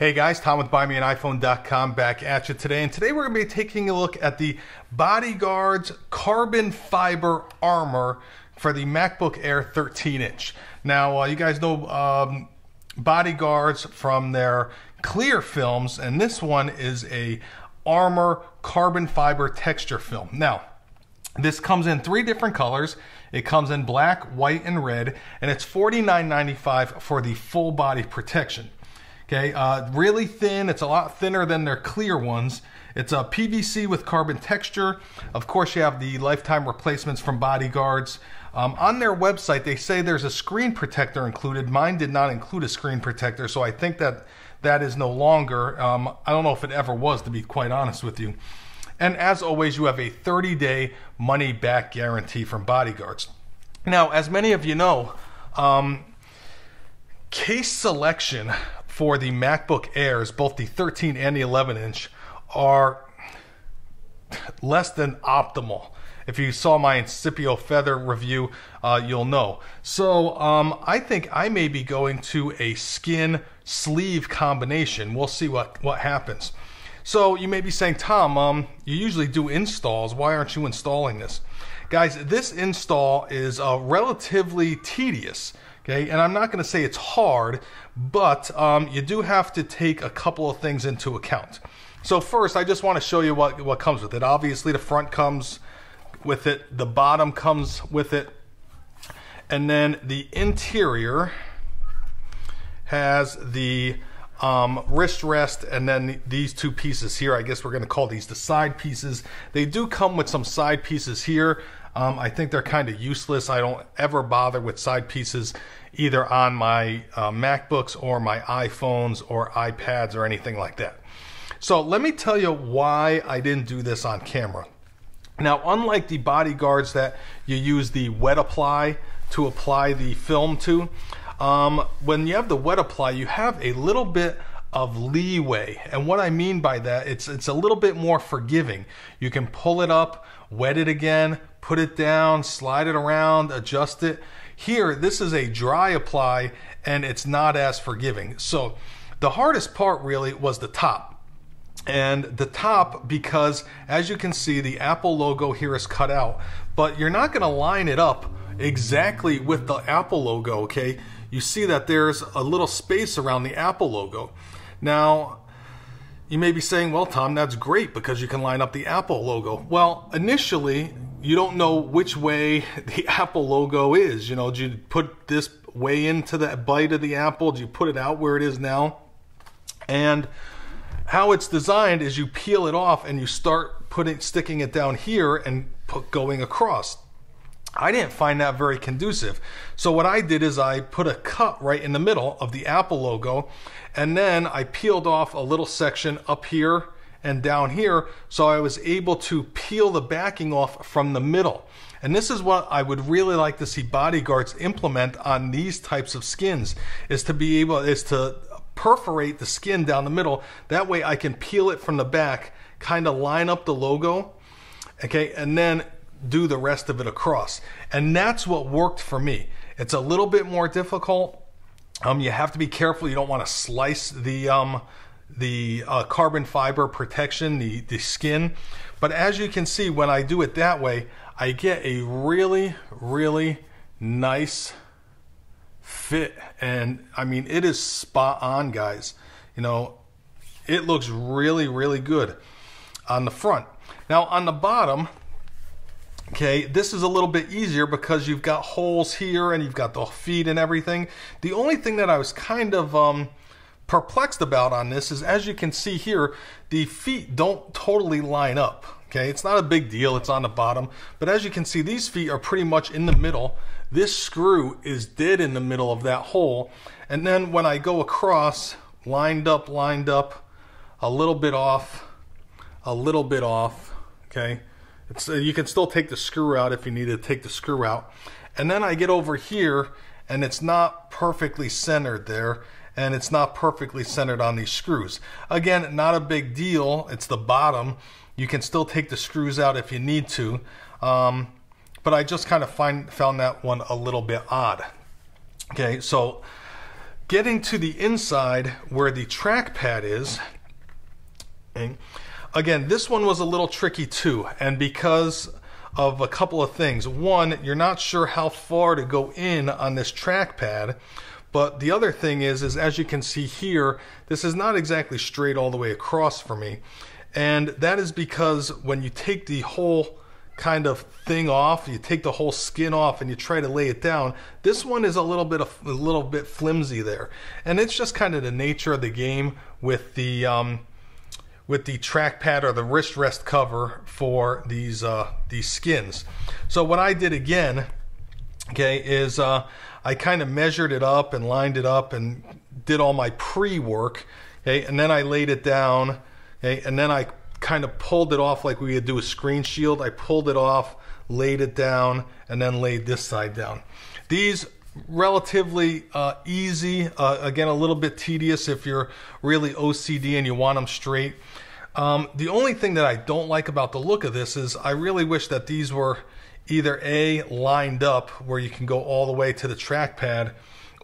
Hey guys, Tom with BuyMeAniPhone.com back at you today, and today we're going to be taking a look at the BodyGuardz Carbon Fiber Armor for the MacBook Air 13-inch. Now, you guys know BodyGuardz from their clear films, and this one is a Armor carbon fiber texture film. Now, this comes in 3 different colors. It comes in black, white, and red, and it's $49.95 for the full body protection. Okay, really thin. It's a lot thinner than their clear ones. It's a PVC with carbon texture. Of course, you have the lifetime replacements from BodyGuardz. On their website, they say there's a screen protector included. Mine did not include a screen protector, so I think that is no longer. I don't know if it ever was, to be quite honest with you. And as always, you have a 30-day money-back guarantee from BodyGuardz. Now, as many of you know, case selection for the MacBook Airs, both the 13 and the 11-inch, are less than optimal. If you saw my Incipio Feather review, you'll know. So I think I may be going to a skin sleeve combination. We'll see what happens. So you may be saying, Tom, you usually do installs. Why aren't you installing this? Guys, this install is relatively tedious. Okay, and I'm not going to say it's hard, but you do have to take a couple of things into account. So first, I just want to show you what comes with it. Obviously, the front comes with it, the bottom comes with it, and then the interior has the wrist rest, and then these 2 pieces here. I guess we're going to call these the side pieces. They do come with some side pieces here. I think they're kind of useless. I don't ever bother with side pieces either on my MacBooks or my iPhones or iPads or anything like that. So let me tell you why I didn't do this on camera. Now, unlike the BodyGuardz that you use the wet apply to apply the film to, when you have the wet apply, you have a little bit of leeway. And what I mean by that, it's a little bit more forgiving. You can pull it up, wet it again, put it down, slide it around, adjust it. Here, this is a dry apply, and it's not as forgiving. So the hardest part really was the top. And the top, because as you can see, the Apple logo here is cut out, but you're not going to line it up exactly with the Apple logo, okay? You see that there's a little space around the Apple logo. Now, you may be saying, well, Tom, that's great because you can line up the Apple logo. Well, initially, you don't know which way the Apple logo is. You know, do you put this way into the bite of the Apple? Do you put it out where it is now? And how it's designed is you peel it off and you start sticking it down here and going across. I didn't find that very conducive. So what I did is I put a cut right in the middle of the Apple logo, and then I peeled off a little section up here and down here, so I was able to peel the backing off from the middle. And this is what I would really like to see BodyGuardz implement on these types of skins, is to perforate the skin down the middle. That way I can peel it from the back, kind of line up the logo, okay, and then do the rest of it across. And that's what worked for me. It's a little bit more difficult. You have to be careful. You don't want to slice the carbon fiber protection, the skin. But as you can see, when I do it that way, I get a really, really nice fit. And I mean, it is spot on, guys. You know, it looks really, really good on the front. Now on the bottom, okay, this is a little bit easier because you've got holes here and you've got the feet and everything. The only thing that I was kind of perplexed about on this is, as you can see here, the feet don't totally line up. Okay, it's not a big deal, it's on the bottom, but as you can see, these feet are pretty much in the middle. This screw is dead in the middle of that hole, and then when I go across, lined up, a little bit off, okay? You can still take the screw out if you need to take the screw out. And then I get over here, and it's not perfectly centered there, and it's not perfectly centered on these screws. Again, not a big deal. It's the bottom. You can still take the screws out if you need to. But I just kind of found that one a little bit odd. Okay, so getting to the inside where the trackpad is, and again, this one was a little tricky too, and because of a couple of things. One, you're not sure how far to go in on this trackpad, but the other thing is as you can see here, this is not exactly straight all the way across for me, and that is because when you take the whole kind of thing off, you take the whole skin off and you try to lay it down, this one is a little bit flimsy there, and it's just kind of the nature of the game with the trackpad or the wrist rest cover for these skins. So what I did again, okay, is I kind of measured it up and lined it up and did all my pre-work, okay, and then I laid it down, okay, and then I kind of pulled it off like we would do a screen shield. I pulled it off, laid it down, and then laid this side down. These relatively easy, again a little bit tedious if you're really OCD and you want them straight. The only thing that I don't like about the look of this is I really wish that these were either A, lined up where you can go all the way to the trackpad,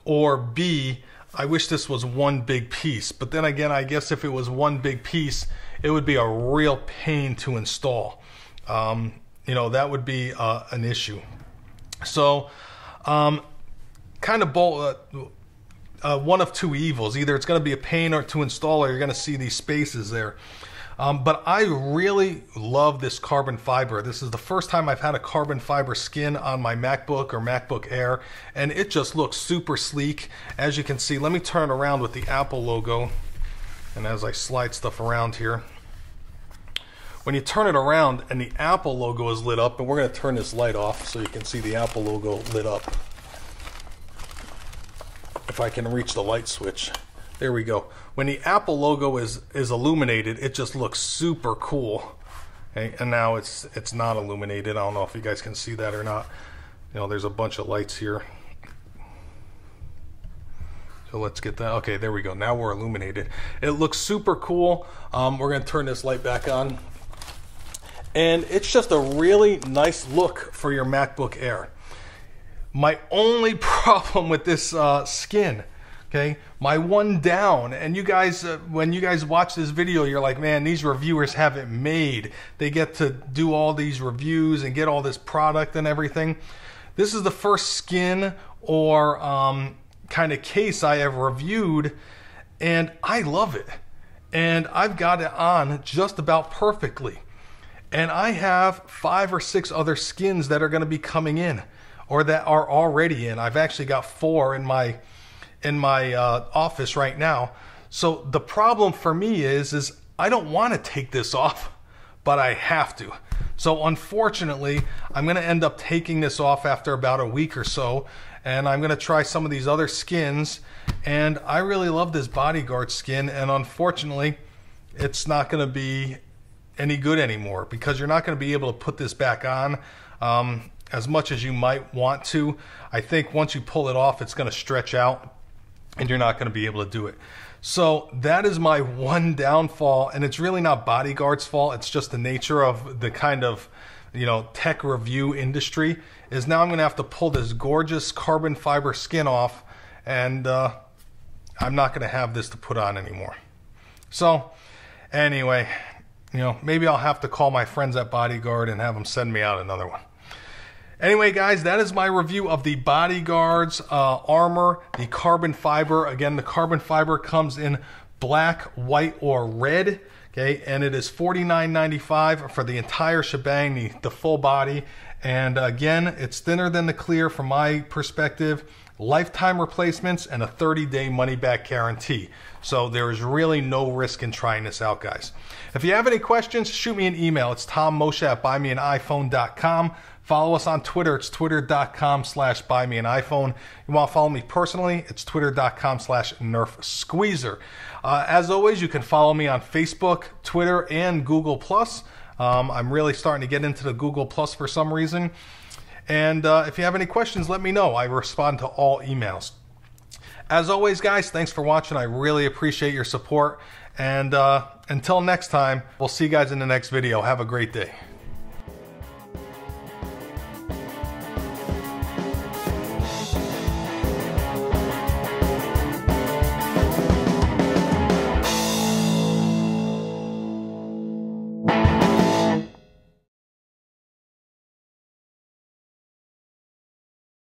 or B, I wish this was one big piece. But then again, I guess if it was one big piece, it would be a real pain to install. You know, that would be an issue. So kind of one of two evils. Either it's going to be a pain to install, or you're going to see these spaces there. But I really love this carbon fiber. This is the first time I've had a carbon fiber skin on my MacBook or MacBook Air, and it just looks super sleek. As you can see, let me turn around with the Apple logo, and as I slide stuff around here, when you turn it around and the Apple logo is lit up, and we're going to turn this light off so you can see the Apple logo lit up. If I can reach the light switch. There we go. When the Apple logo is illuminated, it just looks super cool. Okay? And now it's not illuminated. I don't know if you guys can see that or not. You know, there's a bunch of lights here. So let's get that. Okay, there we go. Now we're illuminated. It looks super cool. We're going to turn this light back on. And it's just a really nice look for your MacBook Air. My only problem with this skin, okay, my one down, and you guys, when you guys watch this video, you're like, man, these reviewers have it made. They get to do all these reviews and get all this product and everything. This is the first skin or kind of case I have reviewed, and I love it. And I've got it on just about perfectly. And I have 5 or 6 other skins that are going to be coming in, or that are already in. I've actually got 4 in my office right now. So the problem for me is I don't want to take this off, but I have to. So unfortunately, I'm going to end up taking this off after about a week or so, and I'm going to try some of these other skins. And I really love this BodyGuardz skin, and unfortunately, it's not going to be any good anymore, because you're not going to be able to put this back on as much as you might want to. I think once you pull it off, it's going to stretch out and you're not going to be able to do it. So that is my one downfall, and it's really not BodyGuardz fault. It's just the nature of the kind of, you know, tech review industry. Is now I'm going to have to pull this gorgeous carbon fiber skin off, and I'm not going to have this to put on anymore. So anyway, you know, maybe I'll have to call my friends at BodyGuard and have them send me out another one. Anyway, guys, that is my review of the BodyGuardz Armor, the carbon fiber. Again, the carbon fiber comes in black, white, or red. Okay, and it is $49.95 for the entire shebang, the full body. And again, it's thinner than the clear from my perspective. Lifetime replacements and a 30-day money-back guarantee. So there is really no risk in trying this out, guys. If you have any questions, shoot me an email. It's tommoshe@BuyMeAnIPhone.com. Follow us on Twitter. It's twitter.com/BuyMeAnIPhone. You want to follow me personally? It's twitter.com/NerfSqueezer. As always, you can follow me on Facebook, Twitter, and Google+. I'm really starting to get into the Google+ for some reason. And if you have any questions, let me know. I respond to all emails. As always, guys, thanks for watching. I really appreciate your support. And until next time, we'll see you guys in the next video. Have a great day.